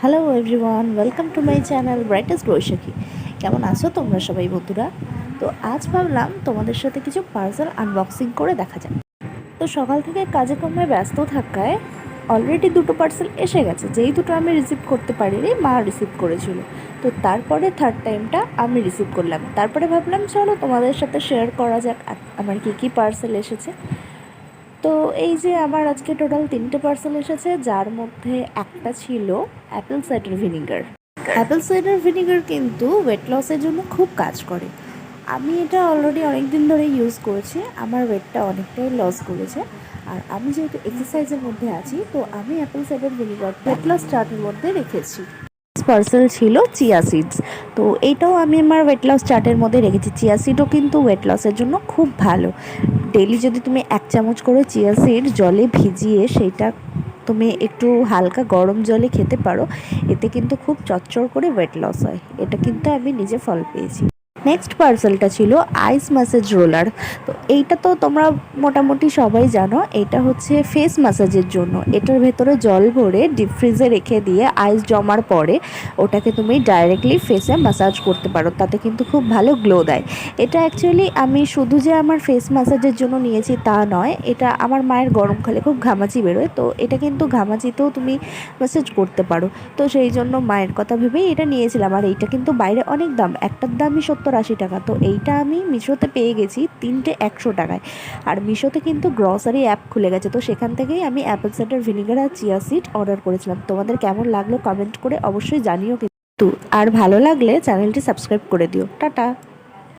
Hello everyone, welcome to my channel brightest Baishakhi. কেমন আছো তোমরা সবাই বন্ধুরা? তো আজ ভাবলাম তোমাদের সাথে কিছু পার্সেল আনবক্সিং করে দেখা যাক। তো সকাল থেকে কাজে কর্মে ব্যস্ত থাকায় অলরেডি দুটো পার্সেল এসে গেছে। যেই দুটো আমি রিসিভ করতে পারিনি, মা রিসিভ করেছিল। তো তারপরে থার্ড টাইমটা আমি রিসিভ করলাম। তারপরে ভাবলাম চলো তোমাদের সাথে শেয়ার করা যাক আমার কী পার্সেল এসেছে। তো এই যে আমার আজকে টোটাল 3টে পার্সেল এসেছে, যার মধ্যে একটা ছিল apple cider vinegar. Apple cider vinegar কিন্তু ওয়েট লসের জন্য খুব কাজ করে। আমি এটা অলরেডি অনেক দিন ধরে ইউজ করেছি, আমার ওয়েটটা অনেকটাই লস করেছে। আর আমি যেহেতু এক্সারসাইজের মধ্যে আছি, তো আমি apple cider vinegar weight loss চার্টের মধ্যে রেখেছি। পার্সেল ছিল চিয়া সিডস। তো এইটাও আমি আমার ওয়েট লস চার্টের মধ্যে রেখেছি। চিয়া সিডও কিন্তু ওয়েট লসের জন্য খুব ভালো। ডেলি যদি তুমি 1 চামচ করে চিয়া সিড জলে ভিজিয়ে সেইটা তুমি একটু হালকা গরম জলে খেতে পারো, এতে কিন্তু খুব চচ্চড় করে ওয়েট লস হয়। এটা কিন্তু আমি নিজে ফল পেয়েছি। নেক্সট পার্সেলটা ছিল আইস ম্যাসাজ রোলার। তো এইটা তো তোমরা মোটামুটি সবাই জানো, এটা হচ্ছে ফেস ম্যাসাজের জন্য। এটার ভেতরে জল ভরে ডিপ ফ্রিজে রেখে দিয়ে আইস জমার পরে ওটাকে তুমি ডাইরেক্টলি ফেসে ম্যাসাজ করতে পারো, তাতে কিন্তু খুব ভালো গ্লো দেয়। এটা অ্যাকচুয়ালি আমি শুধু যে আমার ফেস ম্যাসাজের জন্য নিয়েছি তা নয়, এটা আমার মায়ের গরমকালে খুব ঘামাচি বেরোয়, তো এটা কিন্তু ঘামাচিতেও তুমি ম্যাসাজ করতে পারো। তো সেই জন্য মায়ের কথা ভেবেই এটা নিয়েছিলাম। আর এইটা কিন্তু বাইরে অনেক দাম, একটার দামই 70-80 টাকা। তো এইটা আমি মিশোতে পেয়ে গেছি 3টে 100 টাকায়। আর মিশোতে কিন্তু গ্রসারি অ্যাপ খুলে গেছে, তো সেখান থেকেই আমি অ্যাপেল সাইডার ভিনিগার আর চিয়া সিড অর্ডার করেছিলাম। তোমাদের কেমন লাগলো কমেন্ট করে অবশ্যই জানিও কিন্তু। আর ভালো লাগলে চ্যানেলটি সাবস্ক্রাইব করে দিও। টাটা।